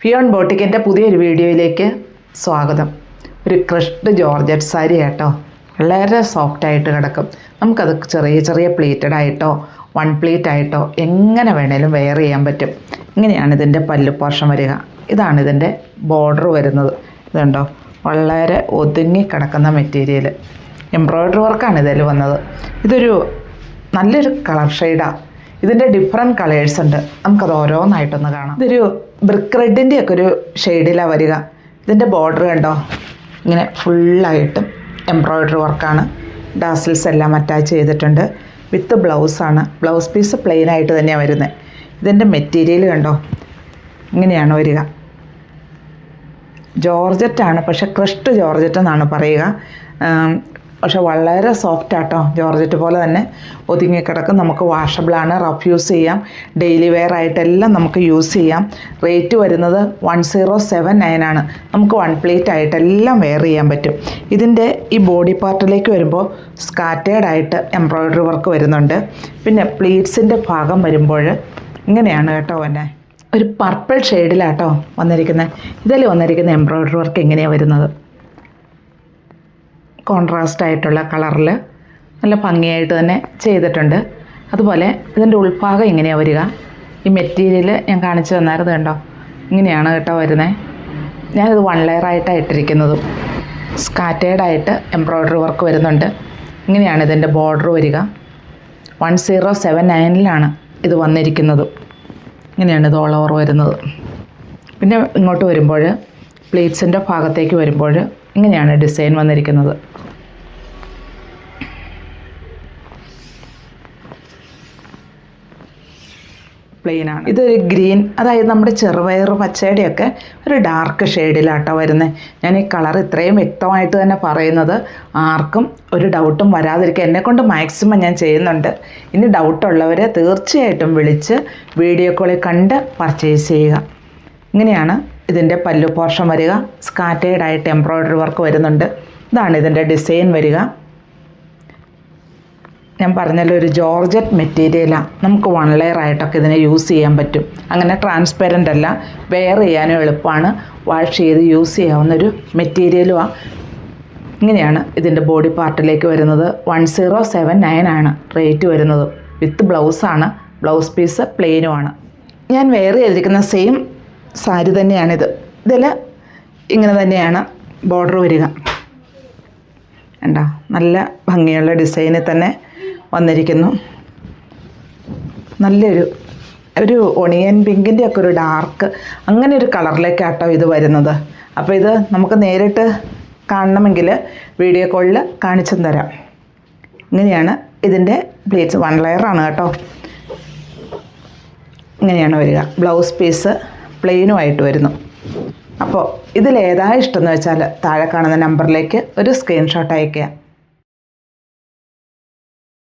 ഫിയോൺ ബോട്ടിക്കിൻ്റെ പുതിയൊരു വീഡിയോയിലേക്ക് സ്വാഗതം. ഒരു ക്രഷ്ഡ് ജോർജറ്റ് സാരി കേട്ടോ, വളരെ സോഫ്റ്റായിട്ട് കിടക്കും. നമുക്കത് ചെറിയ ചെറിയ പ്ലീറ്റഡ് ആയിട്ടോ വൺ പ്ലീറ്റ് ആയിട്ടോ എങ്ങനെ വേണേലും വെയർ ചെയ്യാൻ പറ്റും. ഇങ്ങനെയാണ് ഇതിൻ്റെ പല്ലു പോർഷൻ വരിക. ഇതാണ് ഇതിൻ്റെ ബോർഡർ വരുന്നത്. ഇതുണ്ടോ, വളരെ ഒതുങ്ങി കിടക്കുന്ന മെറ്റീരിയൽ. എംബ്രോയ്ഡറി വർക്കാണ് ഇതിൽ വന്നത്. ഇതൊരു നല്ലൊരു കളർ ഷെയ്ഡാണ്. ഇതിൻ്റെ ഡിഫറെൻറ്റ് കളേഴ്സ് ഉണ്ട്. നമുക്കത് ഓരോന്നായിട്ടൊന്ന് കാണാം. ഇതൊരു ബ്രിക്ക് റെഡിൻ്റെ ഒക്കെ ഒരു ഷെയ്ഡിലാണ് വരിക. ഇതിൻ്റെ ബോർഡർ കണ്ടോ, ഇങ്ങനെ ഫുള്ളായിട്ടും എംബ്രോയ്ഡറി വർക്കാണ്. ഡാസിൽസ് എല്ലാം അറ്റാച്ച് ചെയ്തിട്ടുണ്ട്. വിത്ത് ബ്ലൗസാണ്. ബ്ലൗസ് പീസ് പ്ലെയിൻ ആയിട്ട് തന്നെയാണ് വരുന്നത്. ഇതിൻ്റെ മെറ്റീരിയൽ കണ്ടോ, ഇങ്ങനെയാണ് വരിക. ജോർജറ്റാണ്, പക്ഷേ ക്രഷ്ഡ് ജോർജറ്റ് എന്നാണ് പറയുക. പക്ഷെ വളരെ സോഫ്റ്റ് ആട്ടോ, ജോർജറ്റ് പോലെ തന്നെ ഒതുങ്ങിക്കിടക്കും. നമുക്ക് വാഷബിളാണ്, റഫ് യൂസ് ചെയ്യാം, ഡെയിലി വെയർ ആയിട്ടെല്ലാം നമുക്ക് യൂസ് ചെയ്യാം. റേറ്റ് വരുന്നത് 1079 ആണ്. നമുക്ക് വൺ പ്ലേറ്റ് ആയിട്ടെല്ലാം വെയർ ചെയ്യാൻ പറ്റും. ഇതിൻ്റെ ഈ ബോഡി പാർട്ടിലേക്ക് വരുമ്പോൾ സ്കാറ്റേഡ് ആയിട്ട് എംബ്രോയ്ഡറി വർക്ക് വരുന്നുണ്ട്. പിന്നെ പ്ലീറ്റ്സിൻ്റെ ഭാഗം വരുമ്പോൾ ഇങ്ങനെയാണ് കേട്ടോ തന്നെ ഒരു പർപ്പിൾ ഷെയ്ഡിലാട്ടോ വന്നിരിക്കുന്നത്. ഇതിൽ വന്നിരിക്കുന്ന എംബ്രോയ്ഡറി വർക്ക് എങ്ങനെയാണ് വരുന്നത്, കോൺട്രാസ്റ്റ് ആയിട്ടുള്ള കളറിൽ നല്ല ഭംഗിയായിട്ട് തന്നെ ചെയ്തിട്ടുണ്ട്. അതുപോലെ ഇതിൻ്റെ ഉൾഭാഗം ഇങ്ങനെയാണ് വരിക. ഈ മെറ്റീരിയൽ ഞാൻ കാണിച്ചു തന്നായിരുന്നു കണ്ടോ, ഇങ്ങനെയാണ് കേട്ടോ വരുന്നത്. ഞാനിത് വൺ ലെയർ ആയിട്ടാണ് ഇട്ടിരിക്കുന്നതും. സ്കാറ്റേഡായിട്ട് എംബ്രോയ്ഡറി വർക്ക് വരുന്നുണ്ട്. ഇങ്ങനെയാണ് ഇതിൻ്റെ ബോർഡർ വരിക. 1079 ഇത് വന്നിരിക്കുന്നത്. ഇങ്ങനെയാണ് ഇത് ഓൾ ഓവർ വരുന്നത്. പിന്നെ ഇങ്ങോട്ട് വരുമ്പോൾ പ്ലേറ്റ്സിൻ്റെ ഭാഗത്തേക്ക് വരുമ്പോൾ ഇങ്ങനെയാണ് ഡിസൈൻ വന്നിരിക്കുന്നത്. പ്ലെയിനാണ്. ഇതൊരു ഗ്രീൻ, അതായത് നമ്മുടെ ചെറുപയർ പച്ചയുടെയൊക്കെ ഒരു ഡാർക്ക് ഷെയ്ഡിലാട്ടോ വരുന്നത്. ഞാൻ ഈ കളർ ഇത്രയും വ്യക്തമായിട്ട് തന്നെ പറയുന്നത് ആർക്കും ഒരു ഡൗട്ടും വരാതിരിക്കുക എന്നെക്കൊണ്ട് മാക്സിമം ഞാൻ ചെയ്യുന്നുണ്ട്. ഇനി ഡൗട്ടുള്ളവർ തീർച്ചയായിട്ടും വിളിച്ച് വീഡിയോ കോളിൽ കണ്ട് പർച്ചേസ് ചെയ്യുക. ഇങ്ങനെയാണ് ഇതിൻ്റെ പല്ലു പോർഷൻ വരിക. സ്കാറ്റേഡായിട്ട് എംബ്രോയ്ഡറി വർക്ക് വരുന്നുണ്ട്. ഇതാണ് ഇതിൻ്റെ ഡിസൈൻ വരിക. ഞാൻ പറഞ്ഞല്ലോ, ഒരു ജോർജറ്റ് മെറ്റീരിയലാണ്. നമുക്ക് വൺ ലെയർ ആയിട്ടൊക്കെ ഇതിനെ യൂസ് ചെയ്യാൻ പറ്റും. അങ്ങനെ ട്രാൻസ്പെറൻ്റ് അല്ല, വെയർ ചെയ്യാനും എളുപ്പമാണ്, വാഷ് ചെയ്ത് യൂസ് ചെയ്യാവുന്നൊരു മെറ്റീരിയലുമാണ്. ഇങ്ങനെയാണ് ഇതിൻ്റെ ബോഡി പാർട്ടിലേക്ക് വരുന്നത്. 1079 റേറ്റ് വരുന്നത്. വിത്ത് ബ്ലൗസാണ്. ബ്ലൗസ് പീസ് പ്ലെയിനുമാണ്. ഞാൻ വെയർ ചെയ്തിരിക്കുന്ന സെയിം സാരി തന്നെയാണിത്. ഇതിൽ ഇങ്ങനെ തന്നെയാണ് ബോർഡർ വരിക. കണ്ടോ, നല്ല ഭംഗിയുള്ള ഡിസൈനിൽ തന്നെ വന്നിരിക്കുന്നു. നല്ലൊരു ഒണിയൻ പിങ്കിൻ്റെ ഒക്കെ ഒരു ഡാർക്ക് അങ്ങനെ ഒരു കളറിലേക്കാട്ടോ ഇത് വരുന്നത്. അപ്പോൾ ഇത് നമുക്ക് നേരിട്ട് കാണണമെങ്കിൽ വീഡിയോ കോളിൽ കാണിച്ചു തരാം. ഇങ്ങനെയാണ് ഇതിൻ്റെ പ്ലേറ്റ്സ്. വൺ ലെയറാണ് കേട്ടോ. ഇങ്ങനെയാണ് വരിക. ബ്ലൗസ് പീസ് പ്ലെയിനുമായിട്ട് വരുന്നു. അപ്പോൾ ഇതിലേതാ ഇഷ്ടമെന്ന് വെച്ചാൽ താഴെ കാണുന്ന നമ്പറിലേക്ക് ഒരു സ്ക്രീൻഷോട്ട് അയയ്ക്കുക.